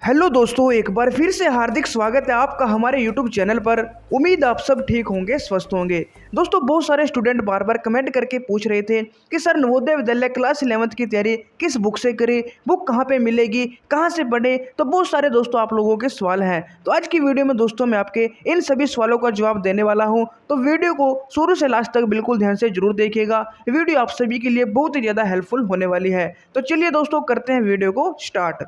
Hello दोस्तों, एक बार फिर से हार्दिक स्वागत है आपका हमारे यूट्यूब चैनल पर। उम्मीद आप सब ठीक होंगे, स्वस्थ होंगे। दोस्तों, बहुत सारे स्टूडेंट बार बार कमेंट करके पूछ रहे थे कि sir Navodaya Vidyalaya class 11th की तैयारी किस बुक से करें, बुक कहाँ पे मिलेगी, कहाँ से पढ़े। तो बहुत सारे दोस्तों आप लोगों के सवाल हैं। तो आज की वीडियो में दोस्तों मैं आपके इन सभी सवालों का जवाब देने वाला हूँ। तो वीडियो को शुरू से लास्ट तक बिल्कुल ध्यान से जरूर देखिएगा। वीडियो आप सभी के लिए बहुत ही ज़्यादा हेल्पफुल होने वाली है। तो चलिए दोस्तों, करते हैं वीडियो को स्टार्ट।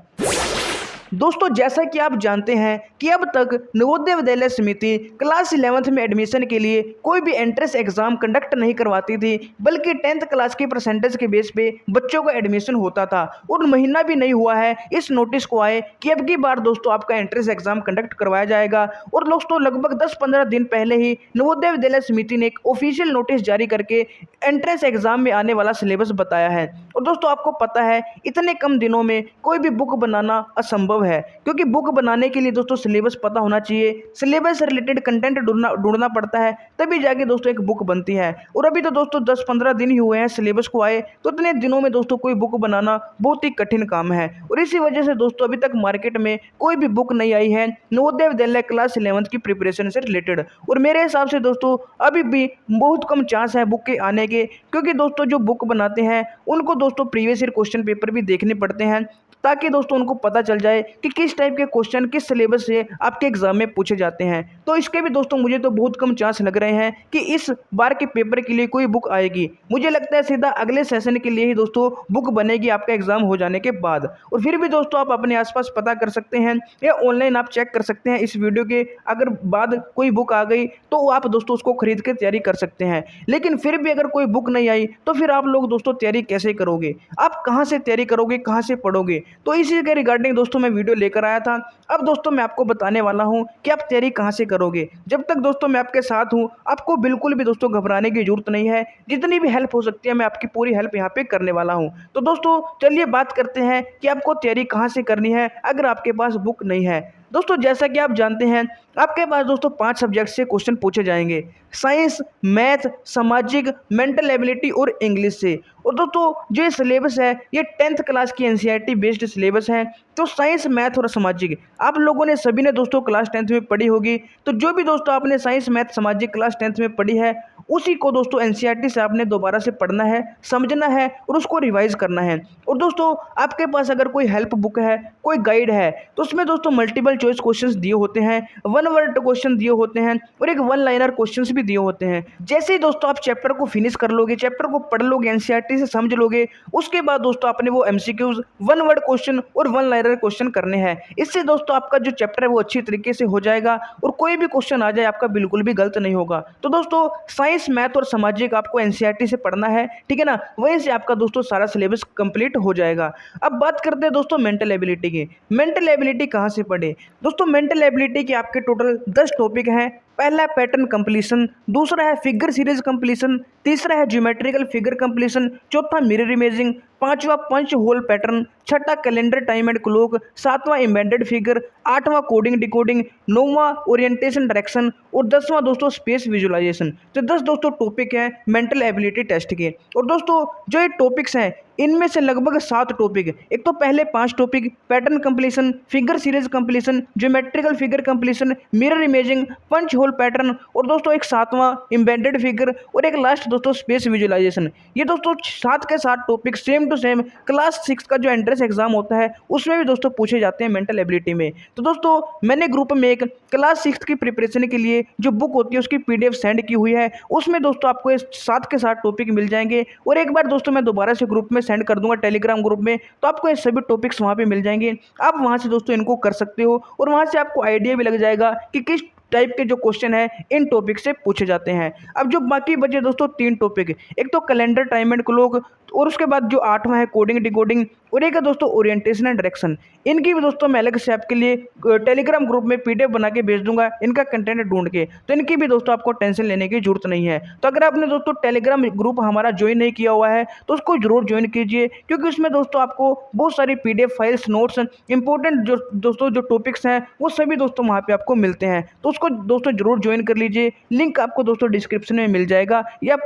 दोस्तों, जैसा कि आप जानते हैं कि अब तक नवोदय विद्यालय समिति क्लास 11th में एडमिशन के लिए कोई भी एंट्रेंस एग्जाम कंडक्ट नहीं करवाती थी, बल्कि 10th क्लास की परसेंटेज के बेस पे बच्चों का एडमिशन होता था। और महीना भी नहीं हुआ है इस नोटिस को आए कि अब की बार दोस्तों आपका एंट्रेंस एग्जाम कंडक्ट करवाया जाएगा। और दोस्तों लगभग 10-15 दिन पहले ही नवोदय विद्यालय समिति ने एक ऑफिशियल नोटिस जारी करके एंट्रेंस एग्जाम में आने वाला सिलेबस बताया है। और दोस्तों आपको पता है, इतने कम दिनों में कोई भी बुक बनाना असंभव है, क्योंकि बुक बनाने के लिए दोस्तों सिलेबस पता होना चाहिए, सिलेबस से रिलेटेड कंटेंट ढूंढना पड़ता है, तभी जाके दोस्तों एक बुक बनती है। और अभी तो दोस्तों 10-15 दिन ही हुए हैं सिलेबस को आए, तो इतने दिनों में दोस्तों कोई बुक बनाना बहुत ही कठिन काम है। और इसी वजह से दोस्तों अभी तक मार्केट में कोई भी बुक नहीं आई है नवोदय विद्यालय क्लास 11th की प्रिपरेशन से रिलेटेड। और मेरे हिसाब से दोस्तों अभी भी बहुत कम चांस है बुक के आने के, क्योंकि दोस्तों जो बुक बनाते हैं उनको दोस्तों प्रीवियस ईयर क्वेश्चन पेपर भी देखने पड़ते हैं, ताकि दोस्तों उनको पता चल जाए कि किस टाइप के क्वेश्चन किस सिलेबस से आपके एग्जाम में पूछे जाते हैं। तो इसके भी दोस्तों मुझे तो बहुत कम चांस लग रहे हैं कि इस बार के पेपर के लिए कोई बुक आएगी। मुझे लगता है सीधा अगले सेशन के लिए ही दोस्तों बुक बनेगी आपका एग्जाम हो जाने के बाद। और फिर भी दोस्तों आप अपने आसपास पता कर सकते हैं या ऑनलाइन आप चेक कर सकते हैं इस वीडियो के अगर बाद कोई बुक आ गई तो आप दोस्तों उसको खरीद के तैयारी कर सकते हैं। लेकिन फिर भी अगर कोई बुक नहीं आई तो फिर आप लोग दोस्तों तैयारी कैसे करोगे, आप कहाँ से तैयारी करोगे, कहाँ से पढ़ोगे। तो इसी के रिगार्डिंग दोस्तों मैं वीडियो लेकर आया था। अब दोस्तों मैं आपको बताने वाला हूं कि आप तैयारी कहां से करोगे। जब तक दोस्तों मैं आपके साथ हूं, आपको बिल्कुल भी दोस्तों घबराने की जरूरत नहीं है। जितनी भी हेल्प हो सकती है मैं आपकी पूरी हेल्प यहां पे करने वाला हूं। तो दोस्तों चलिए बात करते हैं कि आपको तैयारी कहां से करनी है अगर आपके पास बुक नहीं है। दोस्तों जैसा कि आप जानते हैं आपके पास दोस्तों 5 सब्जेक्ट से क्वेश्चन पूछे जाएंगे, साइंस, मैथ, सामाजिक, मेंटल एबिलिटी और इंग्लिश से। और दोस्तों जो ये सिलेबस है ये 10th क्लास की एनसीईआरटी बेस्ड सिलेबस है। तो साइंस, मैथ और सामाजिक आप लोगों ने सभी ने दोस्तों क्लास 10th में पढ़ी होगी। तो जो भी दोस्तों आपने साइंस, मैथ, सामाजिक क्लास 10th में पढ़ी है उसी को दोस्तों एनसीईआरटी से आपने दोबारा से पढ़ना है, समझना है और उसको रिवाइज करना है। और दोस्तों आपके पास अगर कोई हेल्प बुक है, कोई गाइड है, तो उसमें दोस्तों मल्टीपल चॉइस क्वेश्चंस दिए होते हैं, वन वर्ड क्वेश्चन दिए होते हैं और एक वन लाइनर क्वेश्चंस भी दिए होते हैं। जैसे ही दोस्तों आप चैप्टर को फिनिश कर लोगे, चैप्टर को पढ़ लोगे, एनसीईआरटी से समझ लोगे, उसके बाद दोस्तों आपने वो एमसीक्यूज, वन वर्ड क्वेश्चन और वन लाइनर क्वेश्चन करने हैं। इससे दोस्तों आपका जो चैप्टर है वो अच्छी तरीके से हो जाएगा और कोई भी क्वेश्चन आ जाए आपका बिल्कुल भी गलत नहीं होगा। तो दोस्तों साइंस, मैथ और सामाजिक आपको एनसीईआरटी से पढ़ना है, ठीक है ना, वहीं से आपका दोस्तों सारा सिलेबस कंप्लीट हो जाएगा। अब बात करते हैं दोस्तों मेंटल एबिलिटी की। मेंटल एबिलिटी कहाँ से पढ़े। दोस्तों मेंटल एबिलिटी के आपके टोटल 10 टॉपिक हैं। पहला पैटर्न कंप्लीशन, दूसरा है फिगर सीरीज कंप्लीशन, तीसरा है ज्योमेट्रिकल फिगर कंप्लीशन, चौथा मिरर इमेजिंग, पांचवा पंच होल पैटर्न, छठा कैलेंडर टाइम एंड क्लॉक, सातवां एम्बेडेड फिगर, आठवां कोडिंग डिकोडिंग, नौवां ओरिएंटेशन डायरेक्शन और 10वां दोस्तों स्पेस विजुअलाइजेशन। तो 10 दोस्तों टॉपिक हैं मेंटल एबिलिटी टेस्ट के। और दोस्तों जो ये टॉपिक्स हैं इनमें से लगभग 7 टॉपिक, एक तो पहले 5 topic pattern completion, figure series completion, geometrical figure completion, mirror imaging, punch hole pattern और दोस्तों एक 7वां एम्बेडेड फिगर और एक लास्ट दोस्तों स्पेस विजुअलाइजेशन। ये दोस्तों 7 के 7 topic same to same class 6 का जो एंट्रेंस एग्जाम होता है उसमें भी दोस्तों पूछे जाते हैं मेंटल एबिलिटी में। तो दोस्तों मैंने ग्रुप में एक क्लास 6 की प्रिपरेशन के लिए जो बुक होती है उसकी पीडीएफ सेंड की हुई है, उसमें दोस्तों आपको ये 7 के 7 टॉपिक मिल जाएंगे। और एक बार दोस्तों मैं दोबारा से ग्रुप में सेंड कर दूंगा टेलीग्राम ग्रुप में, तो आपको ये सभी टॉपिक्स वहाँ पे मिल जाएंगे। आप वहाँ से दोस्तों इनको कर सकते हो और वहाँ से आपको आइडिया भी लग जाएगा कि किस टाइप के जो क्वेश्चन है इन टॉपिक से पूछे जाते हैं। अब जो बाकी बचे दोस्तों 3 टॉपिक, एक तो कैलेंडर टाइम एंड क्लॉक और उसके बाद जो 8वां है कोडिंग डिकोडिंग और एक है दोस्तों ओरिएंटेशन एंड डायरेक्शन। इनकी भी दोस्तों मैं अलग से आपके लिए टेलीग्राम ग्रुप में पीडीएफ बना के भेज दूंगा इनका कंटेंट ढूंढ के, तो इनकी भी दोस्तों आपको टेंशन लेने की जरूरत नहीं है। तो अगर आपने दोस्तों टेलीग्राम ग्रुप हमारा ज्वाइन नहीं किया हुआ है तो उसको जरूर ज्वाइन कीजिए, क्योंकि उसमें दोस्तों आपको बहुत सारी पीडीएफ फाइल्स, नोट्स, इंपॉर्टेंट जो दोस्तों जो टॉपिक्स हैं वो सभी दोस्तों वहाँ पे आपको मिलते हैं। तो उसको दोस्तों जरूर ज्वाइन कर लीजिए, लिंक आपको दोस्तों डिस्क्रिप्शन में मिल जाएगा या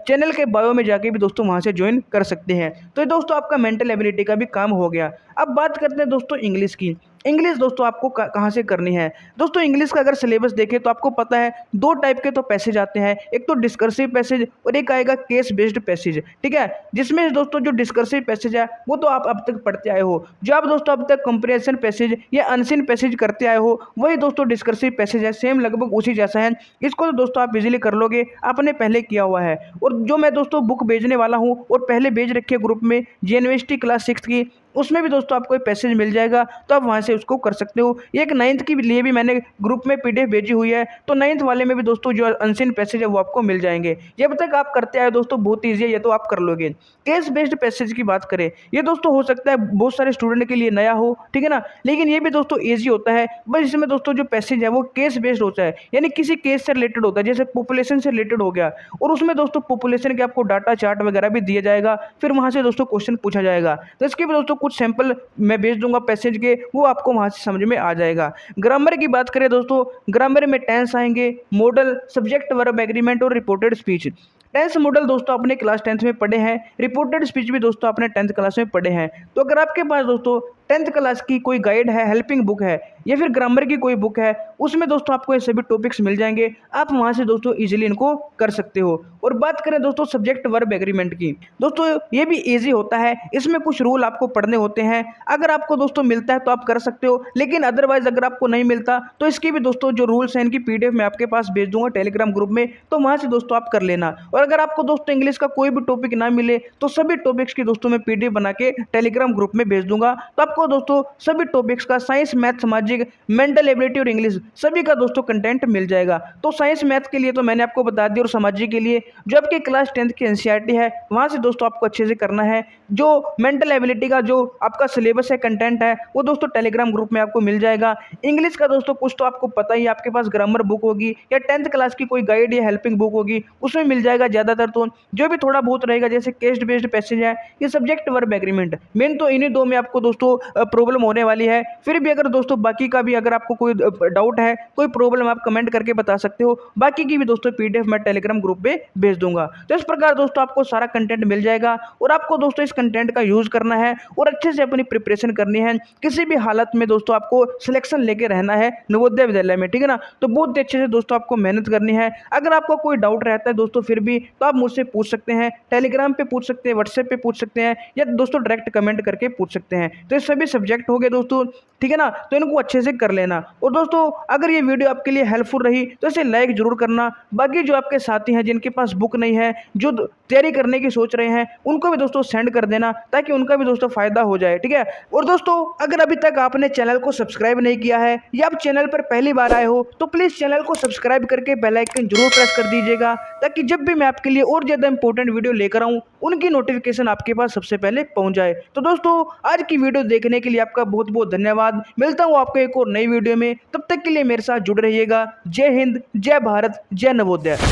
चैनल के बायो में जाके भी दोस्तों वहाँ से ज्वाइन कर सकते हैं। तो ये दोस्तों आपका मेंटल एबिलिटी का भी काम हो गया। अब बात करते हैं दोस्तों इंग्लिश की। इंग्लिश दोस्तों आपको कहाँ से करनी है। दोस्तों इंग्लिश का अगर सिलेबस देखें तो आपको पता है दो टाइप के तो पैसेज आते हैं, एक तो डिस्कर्सिव पैसेज और एक आएगा केस बेस्ड पैसेज, ठीक है। जिसमें दोस्तों जो डिस्कर्सिव पैसेज है वो तो आप अब तक पढ़ते आए हो, जो आप दोस्तों अब तक कंप्रिहेंशन पैसेज या अनसीन पैसेज करते आए हो वही दोस्तों डिस्कर्सिव पैसेज है, सेम लगभग उसी जैसा है। इसको तो दोस्तों आप इजीली कर लोगे, आपने पहले किया हुआ है। और जो मैं दोस्तों बुक भेजने वाला हूँ और पहले भेज रखी है ग्रुप में जेएनवीएसटी क्लास 6 की, उसमें भी दोस्तों आपको एक पैसेज मिल जाएगा, तो आप वहाँ से उसको कर सकते हो। एक 9th के लिए भी मैंने ग्रुप में पीडीएफ भेजी हुई है, तो 9th वाले में भी दोस्तों जो अनसीन पैसेज है वो आपको मिल जाएंगे। ये अब तक आप करते आए दोस्तों, बहुत ईजी है, ये तो आप कर लोगे। केस बेस्ड पैसेज की बात करें, ये दोस्तों हो सकता है बहुत सारे स्टूडेंट के लिए नया हो, ठीक है ना, लेकिन ये भी दोस्तों ईजी होता है। बस इसमें दोस्तों जो पैसेज है वो केस बेस्ड होता है, यानी किसी केस से रिलेटेड होता है, जैसे पॉपुलेशन से रिलेटेड हो गया, और उसमें दोस्तों पॉपुलेशन के आपको डाटा चार्ट वगैरह भी दिया जाएगा, फिर वहाँ से दोस्तों क्वेश्चन पूछा जाएगा। तो इसके भी दोस्तों कुछ सैंपल मैं भेज दूंगा पैसेज के, वो आपको वहां से समझ में आ जाएगा। ग्रामर की बात करें दोस्तों, ग्रामर में टेंस आएंगे, मॉडल, सब्जेक्ट वर्ब एग्रीमेंट और रिपोर्टेड स्पीच। टेंस मॉडल दोस्तों अपने क्लास 10th में पढ़े हैं, रिपोर्टेड स्पीच भी दोस्तों अपने 10th क्लास में पढ़े हैं। तो अगर आपके पास दोस्तों 10th क्लास की कोई गाइड है, हेल्पिंग बुक है या फिर ग्रामर की कोई बुक है, उसमें दोस्तों आपको ये सभी टॉपिक्स मिल जाएंगे, आप वहां से दोस्तों इजीली इनको कर सकते हो। और बात करें दोस्तों सब्जेक्ट वर्ब एग्रीमेंट की, दोस्तों ये भी इजी होता है, इसमें कुछ रूल आपको पढ़ने होते हैं। अगर आपको दोस्तों मिलता है तो आप कर सकते हो, लेकिन अदरवाइज अगर आपको नहीं मिलता तो इसकी भी दोस्तों जो रूल्स हैं इनकी पीडीएफ मैं आपके पास भेज दूंगा टेलीग्राम ग्रुप में, तो वहां से दोस्तों आप कर लेना। और अगर आपको दोस्तों इंग्लिश का कोई भी टॉपिक ना मिले तो सभी टॉपिक्स की दोस्तों मैं पीडीएफ बना के टेलीग्राम ग्रुप में भेज दूंगा, तो आपको दोस्तों सभी टॉपिक्स का साइंस, मैथ, सामाजिक, मेंटल एबिलिटी और इंग्लिश सभी का दोस्तों कंटेंट मिल जाएगा। तो साइंस मैथ के लिए तो मैंने आपको बता दिया, और सामाजिक के लिए जो आपकी क्लास 10th की एनसीईआरटी है वहां से दोस्तों आपको अच्छे से करना है। जो मेंटल एबिलिटी का जो आपका सिलेबस है, कंटेंट है, वो दोस्तों टेलीग्राम ग्रुप में आपको मिल जाएगा। इंग्लिश का दोस्तों कुछ तो आपको पता ही, आपके पास ग्रामर बुक होगी या 10th क्लास की कोई गाइड या हेल्पिंग बुक होगी, उसमें मिल जाएगा ज़्यादातर। तो जो भी थोड़ा बहुत रहेगा जैसे केस बेस्ड पैसेज है, ये सब्जेक्ट वर्ब एग्रीमेंट, मेन तो इन्हीं दो में आपको दोस्तों प्रॉब्लम होने वाली है। फिर भी अगर दोस्तों बाकी का भी अगर आपको कोई डाउट है, कोई प्रॉब्लम, आप कमेंट करके बता सकते हो। बाकी की भी दोस्तों पीडीएफ मैं टेलीग्राम ग्रुप पे भेज दूंगा। तो इस प्रकार दोस्तों आपको सारा कंटेंट मिल जाएगा, और आपको दोस्तों इस कंटेंट का यूज करना है और अच्छे से अपनी प्रिपरेशन करनी है। किसी भी हालत में दोस्तों आपको सिलेक्शन लेके रहना है नवोदय विद्यालय में, ठीक है ना। तो बहुत अच्छे से दोस्तों आपको मेहनत करनी है। अगर आपको कोई डाउट रहता है दोस्तों फिर भी, तो आप मुझसे पूछ सकते हैं, टेलीग्राम पे पूछ सकते हैं, व्हाट्सएप पे पूछ सकते हैं, या दोस्तों डायरेक्ट कमेंट करके पूछ सकते हैं। तो ये सभी सब्जेक्ट हो गए दोस्तों, ठीक है ना, तो इनको अच्छे से कर लेना। और दोस्तों अगर ये वीडियो आपके लिए हेल्पफुल रही तो इसे लाइक जरूर करना। बाकी जो आपके साथी हैं जिनके पास बुक नहीं है, जो तैयारी करने की सोच रहे हैं, उनको भी दोस्तों सेंड कर देना, ताकि उनका भी दोस्तों फायदा हो जाए, ठीक है। और दोस्तों अगर अभी तक आपने चैनल को सब्सक्राइब नहीं किया है या आप चैनल पर पहली बार आए हो, तो प्लीज चैनल को सब्सक्राइब करके बेल आइकन जरूर प्रेस कर दीजिएगा, ताकि जब भी मैं आपके लिए और ज्यादा इंपॉर्टेंट वीडियो लेकर आऊं उनकी नोटिफिकेशन आपके पास सबसे पहले पहुंच जाए। तो दोस्तों आज की वीडियो देखने के लिए आपका बहुत बहुत धन्यवाद। मिलता हूं आपको एक और नई वीडियो में, तब तक के लिए मेरे साथ जुड़े रहिएगा। जय हिंद, जय भारत, जय नवोदय।